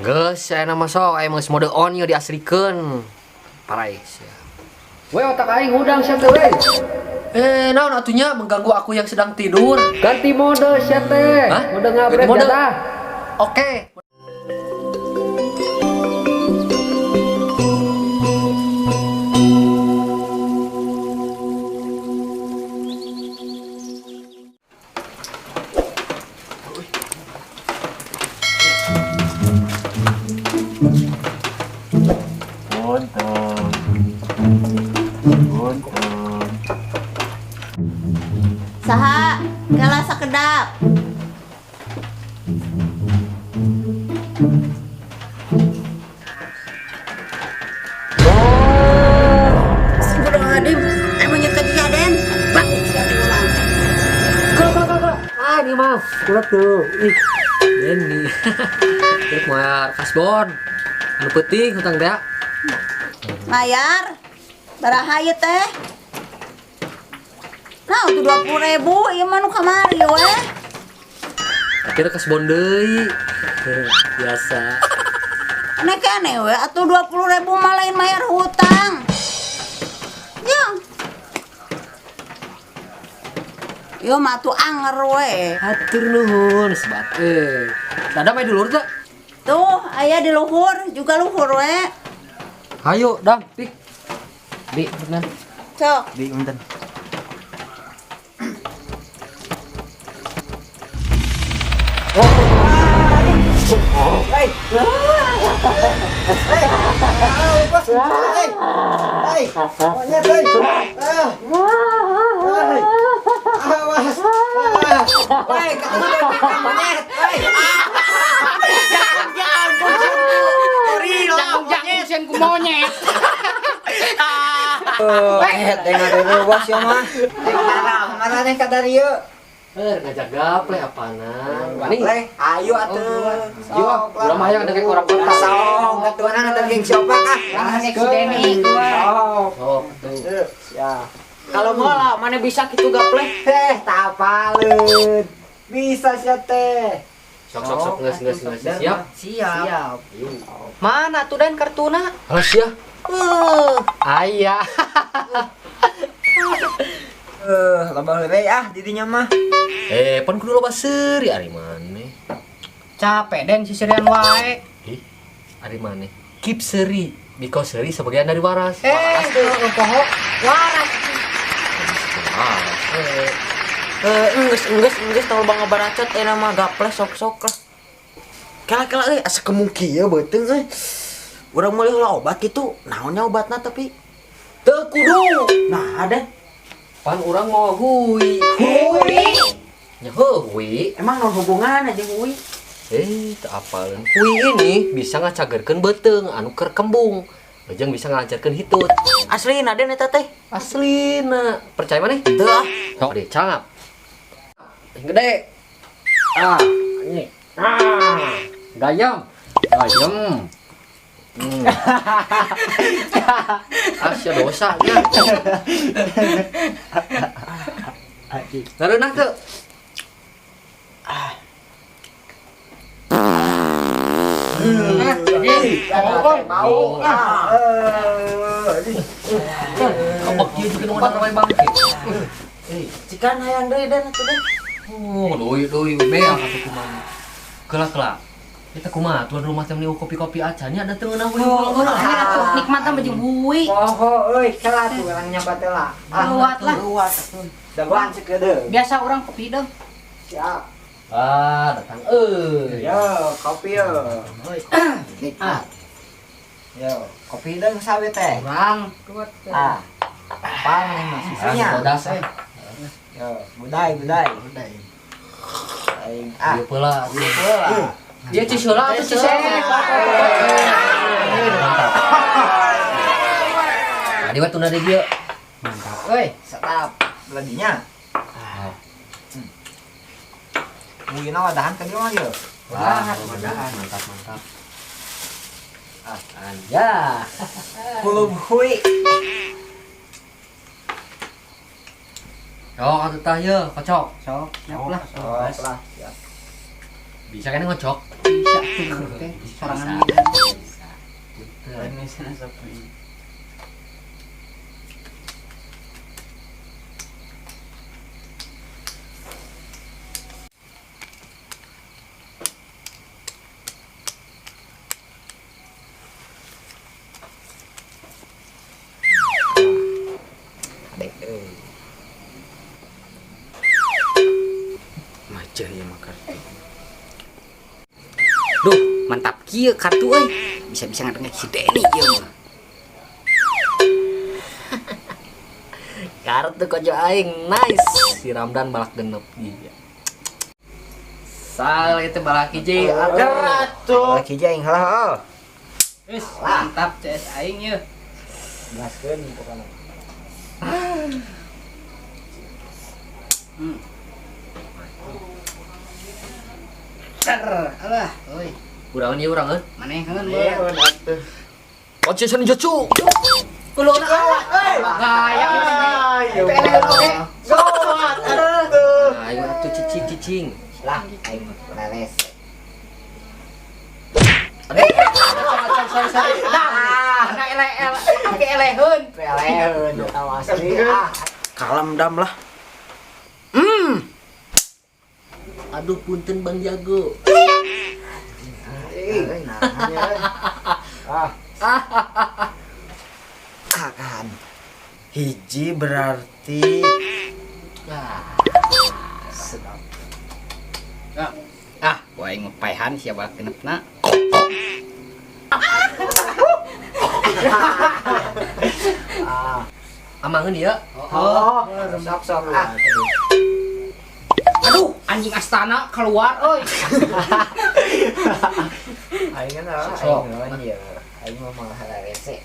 Geus saya nama sok aya geus mode on nya diasrikeun. Parais ya. We otak aing udang sia teh we. Naon atunya mengganggu aku yang sedang tidur. Ganti mode sia teh. Hah? Mode ngabret Mode? dah. Oke. Saha gala sakedap. Astagfirullahaladzim, emang nyerta Aden. Bang, siapa ulang? Kak. Ah, ini mah. Kulat tuh. Ih. Ini. Rek moal kasbon. Anu peuting hutang teh. Mayar, baraha ieu teh? Nah, itu 20.000, ieu mah nu kamari we. Akhirnya kasbon deui. Biasa. Aneh kene we, atuh 20.000 mah lain mayar hutang. Ya. Yo mah atuh anger we. Hatur nuhun sebat. Dada main di luhur teh. Tuh, aya di luhur, juga luhur we. Hayo, dam, pik. Bi, bener. Sok. Bi, bentar. Tengah ya mah. Mana nih kata Rio? Ngajak gaple apana? Nih, ayo atuh. Yo, udah mah yang ada kayak orang kota. Sok, atuana ada geng siapa kah? Yang si Denny. Oh, tuh. Ya. Kalau ngolah mana bisa gitu gaple? Tapaleun. Bisa sia teh. Sok geus siap. Siap. Mana tuh dan kartuna? Halas ya. Aya. Loba heureuy didinya mah. Pon kudu loba seuri ari maneh. Capek den sisirian wae. Ih, ari maneh. Keep seuri, because seuri sebagian dari waras. Poho waras. Enggeus tol bang baracot nama gaple sok-sok lah. Kala-kala asa kemungki ya beuteung euy. Urang meulih heula obat kitu, naonnya obatna tapi teu kudu. Nah, ada. Pan urang mau hui. Nya hui. Emang naon hubunganna jeung ui? Teu apaleun. Hui ini bisa ngacagerkeun beuteung anu keur kembung. Jeung bisa ngalancarkeun hitut. Aslina den eta teh. Aslina. Percaya maneh? Teu ah. Sok deh, cangap. Gede. Ini. Gayam. Asya dosanya. Nareunah teu. Kebek ieu juga nu ramai bangke. Cikan hayang deui dan atuh deh. Doi beak atuh kumaha. Kelak. Kita kumaha tuan rumah teh meni kopi-kopi acanya ada teu ngeunah Nikmatan baju bui. Poho euy, kala tuh urang nyabat teh lah. Luat lah. Luat atuh. Daguan cekedeung. Biasa orang kopi dong. Siap. Datang Yo, kopi yo. Nikmat. Yo, kopi deung sawi teh. Bang. Apaan nih mas sisinya? bodas Yo, budai. Aing Ieu peula. Dia cisula atau cisek? Tadi waktu nade dia. mantap. Euy, sedap. Beladinya. Mungkin wadahan tadi mah yo. Mantap. Anja. Kulub hui. Yo atuh tah ye, kocok. Sok, Lah, siap. Bisa kan ngocok? Bisa tuh teh sorangan Bisa. Ini sana sepi. Adek macet ya makar. Duh, mantap kieu kartu euy. Bisa-bisa ngadengin si Denny ieu mah. Kartu kojo aing nice. Si Ramdan balak genep iya. Sal itu balak hiji agar tuh. Laki jaing halah. Wis, mantap CS aing ieu. Gaskeun pokona. Alah, euy. Urangan ieu urangan. Maneheun Iya, we. atuh. Oce sana jacu. Kuluna awak euy. Gaya Ayo. Gawat. Nah, ayo atuh cicing. Lah, aing leles. Sorry. Eleheun. Peleun tawa asli. Kalem dam lah. Aduh punten Bang Jago. Kan. Hiji berarti sedap. Gua aing ngepaehan siapa genepna. Amangeun ieu. Oh, sok. Aduh, anjing astana keluar euy. Aing kan Sok. aing ya. Aing mah malah rese.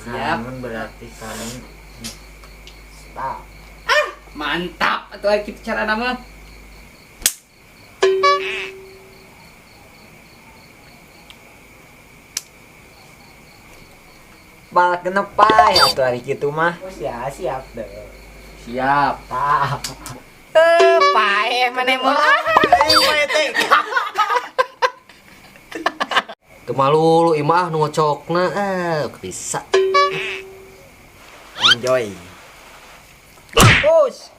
Siap. Berarti kami stop. Mantap atuh aya kitu carana mah. Balak genep pae atuh ari kitu mah. Ya, siap deh. Siap. Tah. Pae mane mah. Aing mah teh. Teu malu lu imah nu ngocokna bisa. Enjoy. Bos.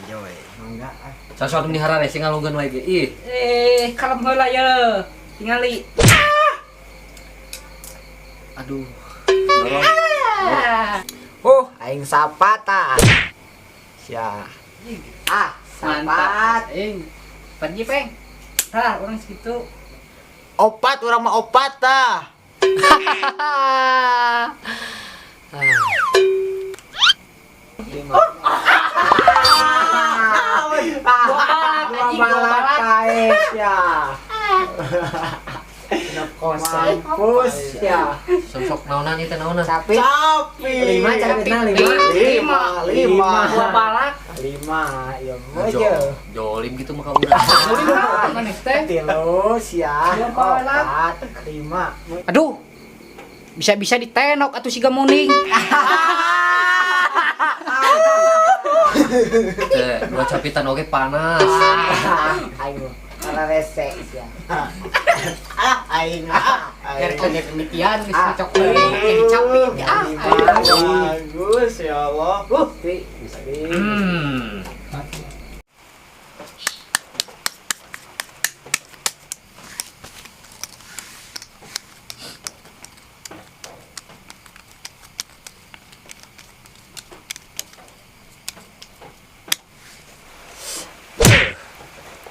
Enjoy. Mangga. Sasok di harare sing ngalungkeun wae ge. Ih, Kalem heula ye. Tingali. aduh. Dorong. Aing sapa tah. Sia. Mantap. Pergi peng. Tah, orang segitu. Opat urang mah opat tah. Dua balak. Kaes ya. Mampus ya. Sok naonan ieu teh naonan. Sapi. Lima carita lima. Dua balak. Lima. Ya aja. Jolim gitu mah ka urang. Manis teh. Tilu sia. Dua balak. Opat. Lima. Aduh. Bisa-bisa ditenok atuh siga muning. Teh, dua capitan oge panas. Ayo. Karena rese sia. Aing. Biar kaget demikian geus cocok deui jadi capit. Bagus ya Allah. Bisa di.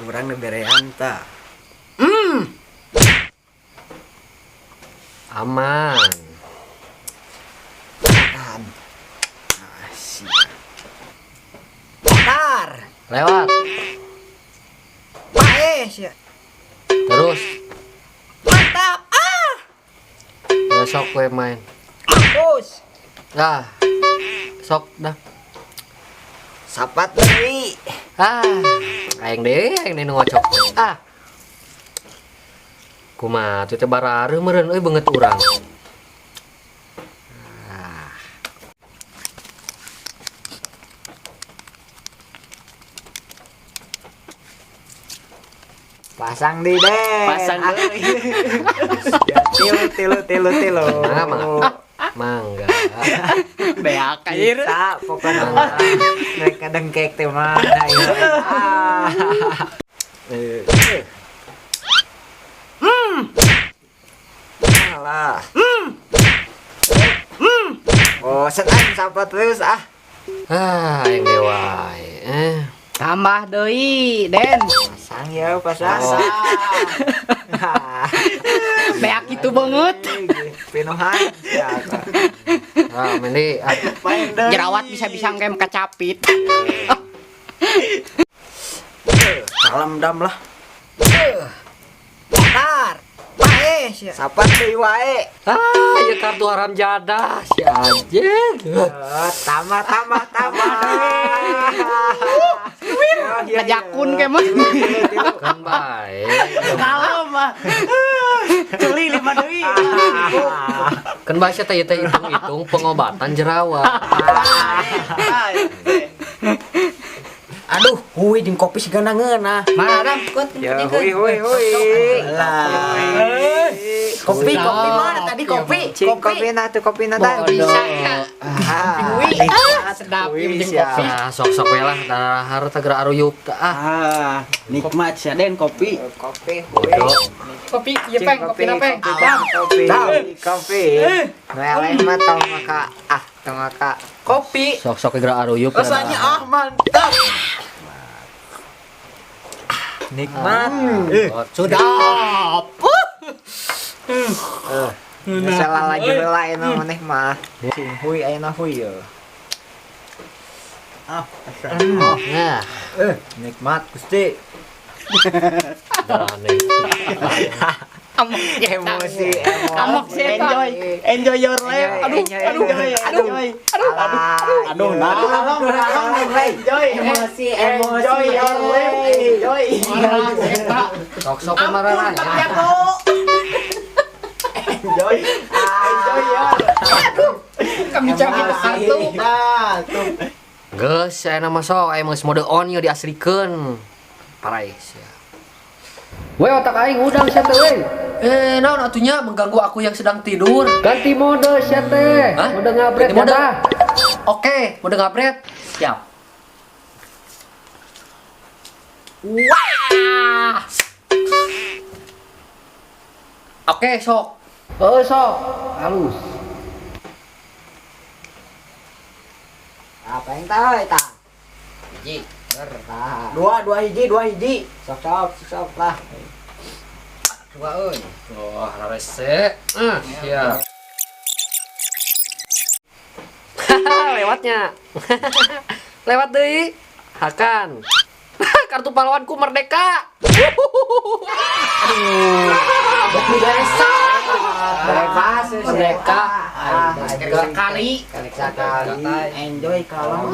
Kurang neberean ta. Aman. Tahan. Asik. Tar. Lewat. Pae sia. Terus. Mantap. Sok we main. Mampus. Dah. Sok dah. Sapat deui. Aing deh nu ngocok. Kumaha teh barareuh meureun euy beungeut urang. Pasang di deh. Pasang Tilu. Mangga. beak air. Bisa pokoknya mereka dengkek teh mah. Alah. Bosan sampah terus ah. Yang dewa. Tambah deui, Den. Pasang ya, pasang. Beak itu banget. Pinuhan. Siapa? Mendi. Jerawat bisa-bisa ngem kacapit. Salam dam lah. Bentar. Pae, sapat deui wae. Ya kartu haram jadah si anjing. Tambah. Ngajakun ke mah. Kan baik. Kalem mah. Celi 5 deui. Kan bahasa teh hitung pengobatan jerawat. Aduh, hui jeung kopi sigana ngeunah. Mana Dam? Kut. Ya, hui. Lah. Kopi mana tadi kopi? Kopi na tadi. Sedap Wih, jeung siap. kopi. Sok we lah dahar teh geura aruyuk teh Nikmat sih Den kopi. Kopi. bodoh. Kopi ieu peng, kopi na peng. Kopi. Meleh mah tong maka. Kopi. Sok we geura aruyuk. Rasanya mantap. Nikmat. Sedap. Salah lagi lain maneh mah. Sing hui ayeuna hui ya. Nah, Nikmat Gusti. aneh. Amok Emosi. Amok sih Enjoy your life. Aduh, enjoy Emosi. your life. Enjoy. Sok we marah ya. Enjoy ya. Kami cabut satu. Geus saya nama sok aya geus mode on ya diasrikeun. Parais ya. We otak aing udang sia teh we. Naon atunya mengganggu aku yang sedang tidur. Ganti mode sia teh. Mode ngabret mode. Oke, mode ngabret. Siap. Wah. Oke, sok. Sok. Halus. Apa yang tahu eta? Hiji. Dua hiji. Sok lah. Dua euy. Wah, rese. Siap. Lewatnya. Lewat deui. Hakan. Kartu pahlawanku merdeka. Aduh. Desa. Bebas Merdeka. Kali. Enjoy kalau.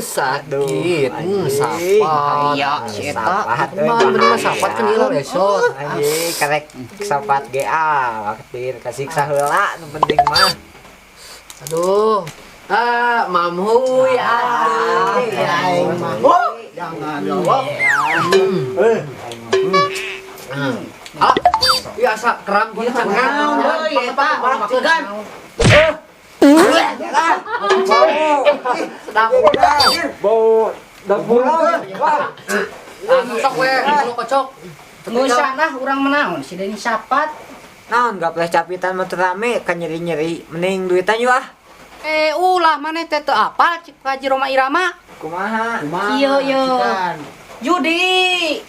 Sakit. Sapat. Iya, si eta. Bener mah sapat kan ieu besok. Anjing karek sapat GA waktu kasih saheula nu penting mah. Aduh. Mamhui aduh. Jangan jawab. Biasa keram gitu kan. Euy eta maksudkan. Bau dapur. Sok we, lu kocok. Tunggu sana urang menaon si Deni sapat. Naon gak boleh capitan motor rame kan nyeri-nyeri. Mending duitan yuk ah. Ulah maneh teh teu apal cik Haji Roma Irama. Kumaha? Ieu. Judi.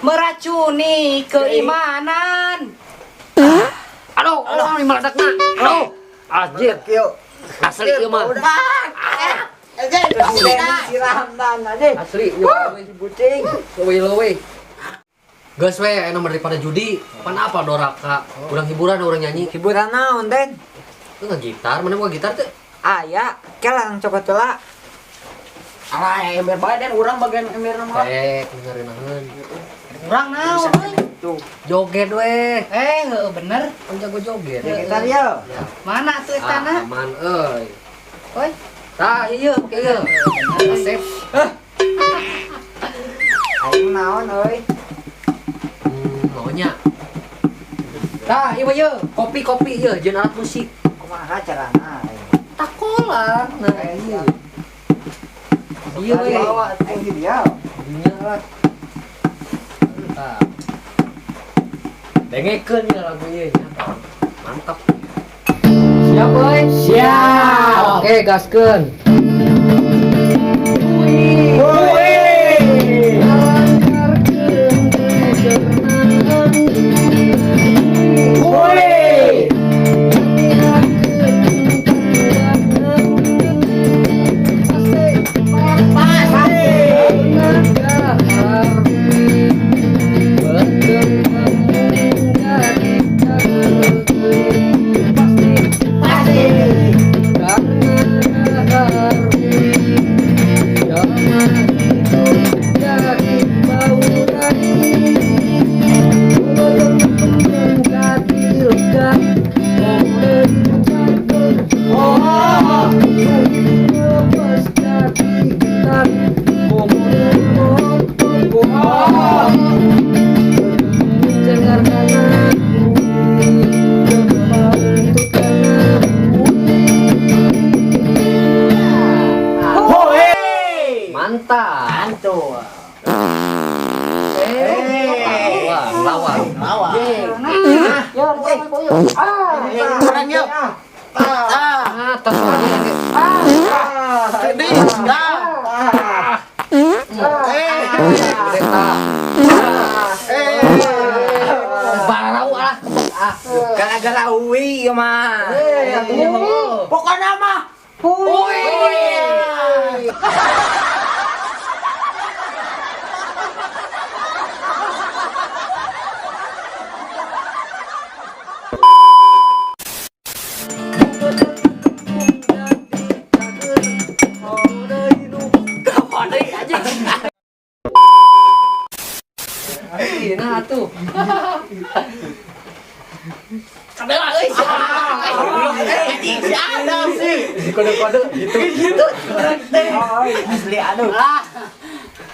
Meracuni keimanan. Aduh, ini meledakna. Aduh. Anjir. Yuk. Asli ieu mah. Siram dan aja. Asli ieu Bucing. leuwih. Geus we nomor daripada judi. Pan apa doraka? Urang hiburan urang nyanyi. Hiburan naon Den? Itu gitar, mana buka gitar teh? Aya, kelang cokot heula. Alah, ember bae Den urang bagian ember mah. Dengerin. Urang naon euy? Joget we. Heuh bener. Kan jago joget. Gitar ya. Mana tuh etana? Aman euy. Oi. Tah, ieu, ieu. Asep. Aing naon euy? Maunya. Tah, ieu mah yeuh, kopi yeuh, jeung alat musik. Kumaha carana? Takola. Nah, ieu. Ieu we. Aing dia. Dinya lah. Tah. Dengekeun ya lagu ieu nya. Mantap. Siap, boy? Siap. Oke, gaskeun. Mantap. Lawan. Orang yuk. Gara-gara uwi mah. Pokoknya mah. Nah tuh. Kode-kode gitu. Asli aduh.